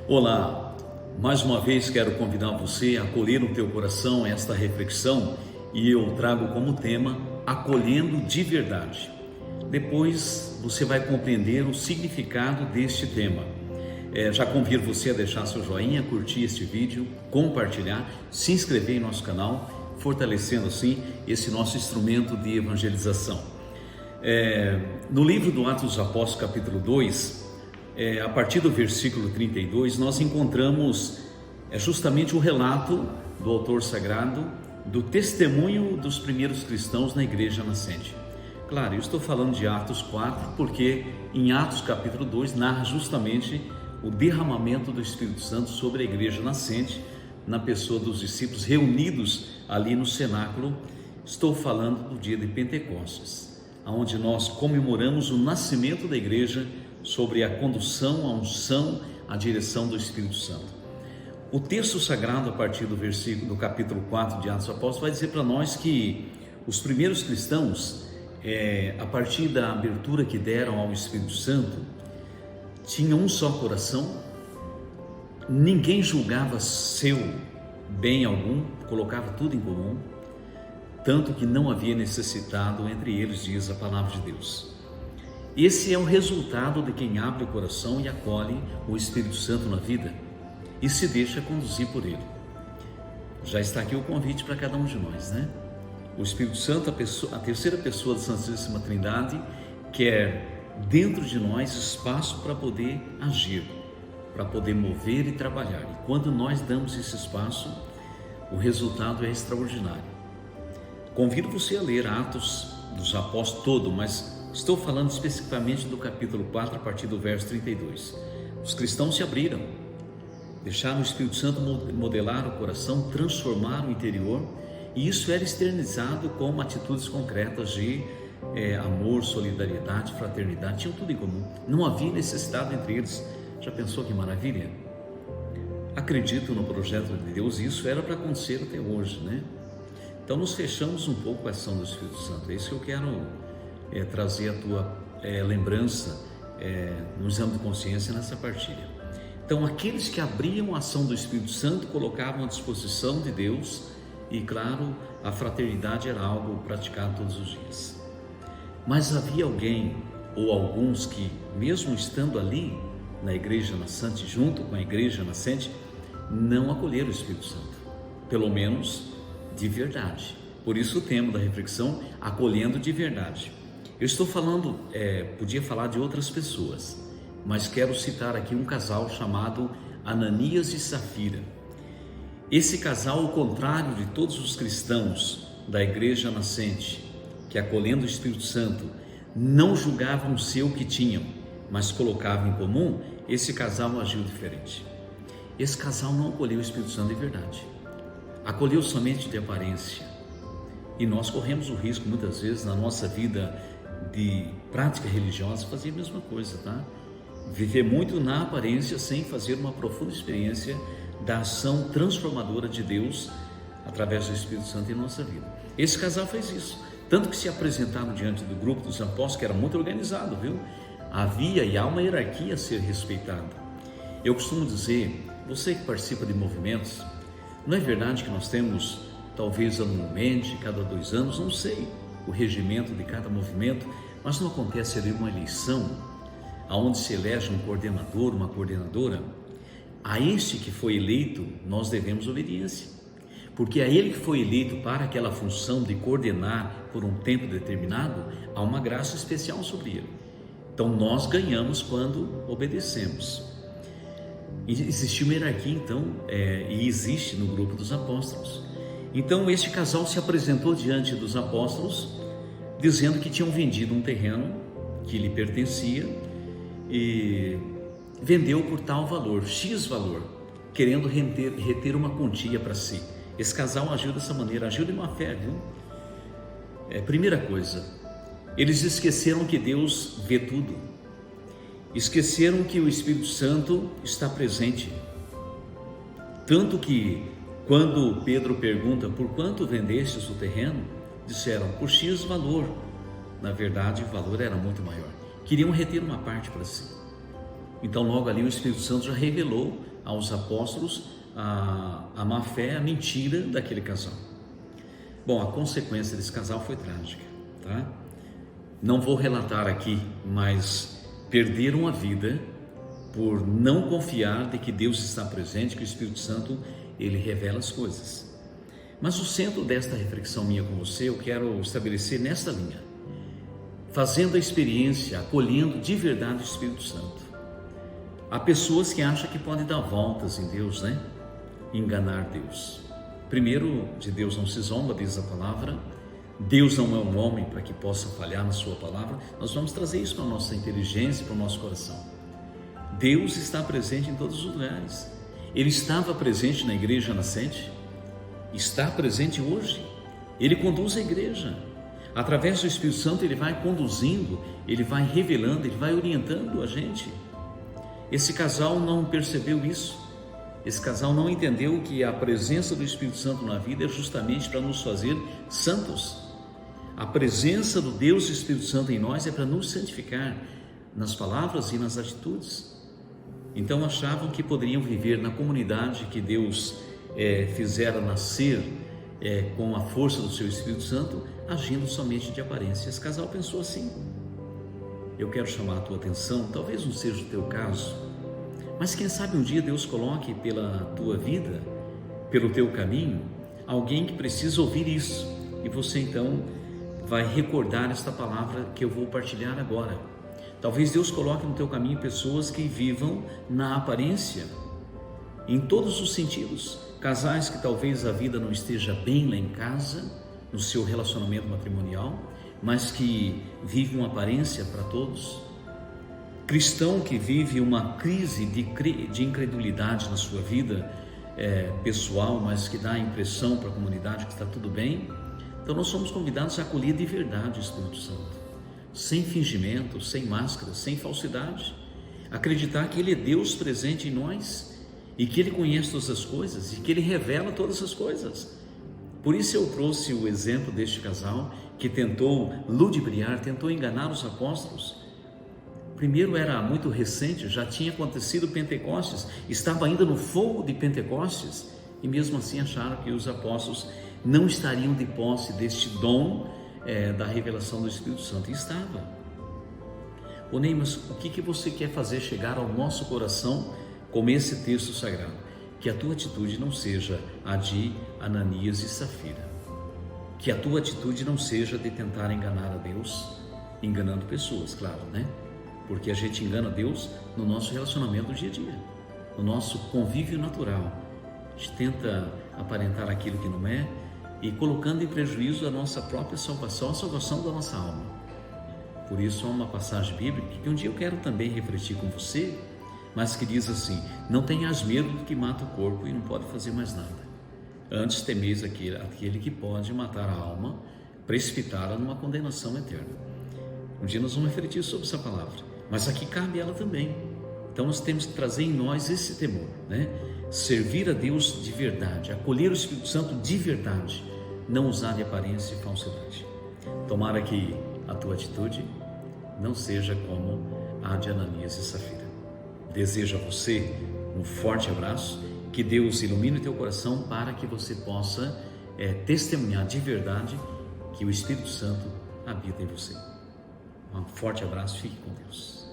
Olá, mais uma vez quero convidar você a acolher no teu coração esta reflexão e eu trago como tema acolhendo de verdade. Depois você vai compreender o significado deste tema. Já convido você a deixar seu joinha, curtir este vídeo, compartilhar, se inscrever em nosso canal, fortalecendo assim esse nosso instrumento de evangelização. No livro do Atos dos Apóstolos, capítulo 2, a partir do versículo 32, nós encontramos justamente o relato do autor sagrado do testemunho dos primeiros cristãos na igreja nascente. Claro, eu estou falando de Atos 4 porque em Atos capítulo 2 narra justamente o derramamento do Espírito Santo sobre a igreja nascente na pessoa dos discípulos reunidos ali no cenáculo. Estou falando do dia de Pentecostes, onde nós comemoramos o nascimento da igreja sobre a condução, a unção, a direção do Espírito Santo. O texto sagrado, a partir do versículo do capítulo 4 de Atos dos Apóstolos, vai dizer para nós que os primeiros cristãos, a partir da abertura que deram ao Espírito Santo, tinham um só coração, ninguém julgava seu bem algum, colocava tudo em comum, tanto que não havia necessitado entre eles, diz a palavra de Deus. Esse é o resultado de quem abre o coração e acolhe o Espírito Santo na vida e se deixa conduzir por ele. Já está aqui o convite para cada um de nós, né? O Espírito Santo, a terceira pessoa da Santíssima Trindade, quer dentro de nós espaço para poder agir, para poder mover e trabalhar. E quando nós damos esse espaço, o resultado é extraordinário. Convido você a ler Atos dos Apóstolos todo, mas estou falando especificamente do capítulo 4, a partir do verso 32. Os cristãos se abriram, deixaram o Espírito Santo modelar o coração, transformar o interior, e isso era externizado com atitudes concretas de amor, solidariedade, fraternidade, tinham tudo em comum, não havia necessidade entre eles. Já pensou que maravilha? Acredito no projeto de Deus, e isso era para acontecer até hoje, né? Então nos fechamos um pouco com a ação do Espírito Santo. É isso que eu quero trazer a tua lembrança no exame de consciência nessa partilha. Então, aqueles que abriam a ação do Espírito Santo colocavam à disposição de Deus, e claro, a fraternidade era algo praticado todos os dias. Mas havia alguém ou alguns que, mesmo estando ali na igreja nascente, junto com a igreja nascente, não acolheram o Espírito Santo, pelo menos de verdade. Por isso o tema da reflexão, acolhendo de verdade. Eu estou falando, podia falar de outras pessoas, mas quero citar aqui um casal chamado Ananias e Safira. Esse casal, ao contrário de todos os cristãos da igreja nascente, que acolhendo o Espírito Santo, não julgavam o seu que tinham, mas colocavam em comum, esse casal agiu diferente. Esse casal não acolheu o Espírito Santo de verdade, acolheu somente de aparência. E nós corremos o risco, muitas vezes, na nossa vida de prática religiosa, fazer a mesma coisa, tá? Viver muito na aparência sem fazer uma profunda experiência da ação transformadora de Deus através do Espírito Santo em nossa vida. Esse casal fez isso, tanto que se apresentaram diante do grupo dos apóstolos, que era muito organizado, viu? Havia e há uma hierarquia a ser respeitada. Eu costumo dizer, você que participa de movimentos, não é verdade que nós temos, talvez anualmente, cada 2 anos, não sei o regimento de cada movimento, mas não acontece ali uma eleição onde se elege um coordenador, uma coordenadora. A este que foi eleito nós devemos obediência, porque a ele que foi eleito para aquela função de coordenar por um tempo determinado, há uma graça especial sobre ele. Então nós ganhamos quando obedecemos. Existe uma hierarquia então, e existe no grupo dos apóstolos. Então este casal se apresentou diante dos apóstolos, dizendo que tinham vendido um terreno que lhe pertencia e vendeu por tal valor, X valor, querendo reter uma quantia para si. Esse casal agiu dessa maneira, agiu de má fé, viu? Primeira coisa, eles esqueceram que Deus vê tudo, esqueceram que o Espírito Santo está presente, tanto que quando Pedro pergunta por quanto vendestes o terreno, disseram por X valor. Na verdade o valor era muito maior, queriam reter uma parte para si. Então logo ali o Espírito Santo já revelou aos apóstolos a má fé, a mentira daquele casal. Bom, a consequência desse casal foi trágica, tá? Não vou relatar aqui, mas perderam a vida por não confiar de que Deus está presente, que o Espírito Santo, ele revela as coisas. Mas o centro desta reflexão minha com você, eu quero estabelecer nesta linha, fazendo a experiência, acolhendo de verdade o Espírito Santo. Há pessoas que acham que podem dar voltas em Deus, né? Enganar Deus. Primeiro, de Deus não se zomba, diz a palavra. Deus não é um homem para que possa falhar na sua palavra. Nós vamos trazer isso para a nossa inteligência, para o nosso coração. Deus está presente em todos os lugares. Ele estava presente na igreja nascente, está presente hoje. Ele conduz a igreja. Através do Espírito Santo, ele vai conduzindo, ele vai revelando, ele vai orientando a gente. Esse casal não percebeu isso. Esse casal não entendeu que a presença do Espírito Santo na vida é justamente para nos fazer santos. A presença do Deus e do Espírito Santo em nós é para nos santificar nas palavras e nas atitudes. Então achavam que poderiam viver na comunidade que Deus fizera nascer com a força do seu Espírito Santo, agindo somente de aparência. Esse casal pensou assim. Eu quero chamar a tua atenção, talvez não seja o teu caso, mas quem sabe um dia Deus coloque pela tua vida, pelo teu caminho, alguém que precisa ouvir isso, e você então vai recordar esta palavra que eu vou partilhar agora. Talvez Deus coloque no teu caminho pessoas que vivam na aparência, em todos os sentidos. Casais que talvez a vida não esteja bem lá em casa, no seu relacionamento matrimonial, mas que vive uma aparência para todos. Cristão que vive uma crise de incredulidade na sua vida pessoal, mas que dá a impressão para a comunidade que está tudo bem. Então nós somos convidados a acolher de verdade o Espírito Santo, sem fingimento, sem máscara, sem falsidade. Acreditar que Ele é Deus presente em nós e que Ele conhece todas as coisas e que Ele revela todas as coisas. Por isso eu trouxe o exemplo deste casal que tentou ludibriar, tentou enganar os apóstolos. Primeiro era muito recente, já tinha acontecido Pentecostes, estava ainda no fogo de Pentecostes, e mesmo assim acharam que os apóstolos não estariam de posse deste dom da revelação do Espírito Santo. E estava. Ô Ney, mas o que você quer fazer chegar ao nosso coração com esse texto sagrado? Que a tua atitude não seja a de Ananias e Safira, que a tua atitude não seja de tentar enganar a Deus, enganando pessoas, claro, né? Porque a gente engana Deus no nosso relacionamento do dia a dia, no nosso convívio natural. A gente tenta aparentar aquilo que não é e colocando em prejuízo a nossa própria salvação, a salvação da nossa alma. Por isso há uma passagem bíblica que um dia eu quero também refletir com você, mas que diz assim: não tenhas medo do que mata o corpo e não pode fazer mais nada. Antes temeis aquele que pode matar a alma, precipitá-la numa condenação eterna. Um dia nós vamos refletir sobre essa palavra. Mas aqui cabe ela também. Então nós temos que trazer em nós esse temor, né? Servir a Deus de verdade, acolher o Espírito Santo de verdade, não usar de aparência e falsidade. Tomara que a tua atitude não seja como a de Ananias e Safira. Desejo a você um forte abraço, que Deus ilumine o teu coração para que você possa testemunhar de verdade que o Espírito Santo habita em você. Um forte abraço, fique com Deus.